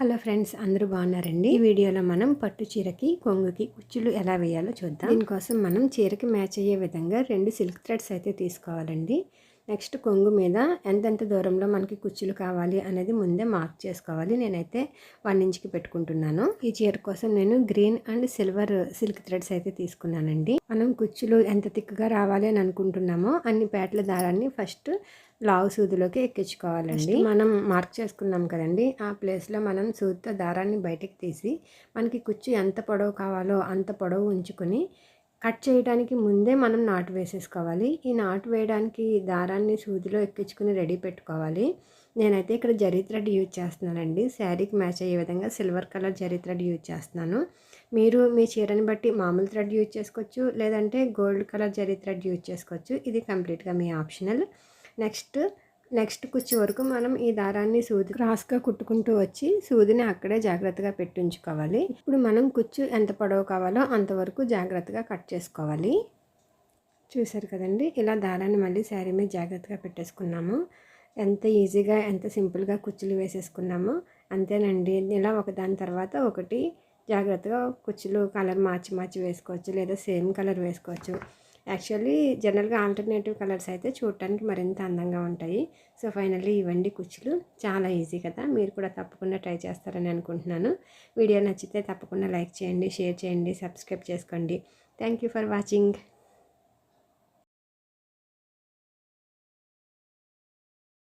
Hello friends, అందరూ బాగున్నారండి. ఈ వీడియోలో మనం పట్టు చీరకి కొంగుకి కుచ్చులు ఎలా వేయాలో చూద్దాం. దీనికోసం మనం చీరకి మ్యాచ్ అయ్యే విధంగా 2 సిల్క్ థ్రెడ్స్ అయితే తీసుకోవాలండి. నెక్స్ట్ కొంగు మీద ఎంతెంత దూరంలో మనకి కుచ్చులు కావాలి అనేది ముందే మార్క్ చేసుకోవాలి. నేనైతే 1 ఇంచ్కి పెట్టుకుంటున్నాను. ఈ చీర కోసం నేను green and silver silk threads అయితే తీసుకున్నానండి. మనం కుచ్చులు ఎంత థిక్గా రావాలి అని అనుకుంటున్నామో అన్ని పేటల దారాన్ని ఫస్ట్ లావు సూదిలోకి ఎక్కించుకోవాలండి. మనం మార్క్ చేసుకున్నాం కదండి, ఆ ప్లేస్లో మనం సూదితో దారాన్ని బయటకు తీసి మనకి కుచ్చు ఎంత పొడవు కావాలో అంత పొడవు ఉంచుకొని కట్ చేయడానికి ముందే మనం నాటు వేసేసుకోవాలి. ఈ నాటు వేయడానికి దారాన్ని సూదిలో ఎక్కించుకుని రెడీ పెట్టుకోవాలి. నేనైతే ఇక్కడ జరీ థ్రెడ్ యూజ్ చేస్తున్నానండి. శారీకి మ్యాచ్ అయ్యే విధంగా silver colour zari thread use చేస్తున్నాను. మీరు మీ చీరని బట్టి మామూలు థ్రెడ్ యూజ్ చేసుకోవచ్చు, లేదంటే gold colour zari thread use చేసుకోవచ్చు. ఇది కంప్లీట్గా మీ ఆప్షనల్. నెక్స్ట్ కుచ్చు వరకు మనం ఈ దారాన్ని సూది క్రాస్గా కుట్టుకుంటూ వచ్చి సూదిని అక్కడే జాగ్రత్తగా పెట్టించుకోవాలి. ఇప్పుడు మనం కుచ్చు ఎంత పొడవు కావాలో అంతవరకు జాగ్రత్తగా కట్ చేసుకోవాలి. చూసారు కదండి, ఇలా దారాన్ని మళ్ళీ శారీ మీద జాగ్రత్తగా పెట్టేసుకున్నాము. ఎంత ఈజీగా ఎంత సింపుల్గా కుచ్చులు వేసేసుకున్నామో అంతేనండి. ఇలా ఒకదాని తర్వాత ఒకటి జాగ్రత్తగా కుచ్చులు కలర్ మార్చి వేసుకోవచ్చు, లేదా సేమ్ కలర్ వేసుకోవచ్చు. యాక్చువల్లీ జనరల్గా ఆల్టర్నేటివ్ కలర్స్ అయితే చూడటానికి మరింత అందంగా ఉంటాయి. సో ఫైనల్లీ ఇవ్వండి కుచ్చులు. చాలా ఈజీ కదా, మీరు కూడా తప్పకుండా ట్రై చేస్తారని అనుకుంటున్నాను. వీడియో నచ్చితే తప్పకుండా లైక్ చేయండి, షేర్ చేయండి, సబ్స్క్రైబ్ చేసుకోండి. Thank you for watching.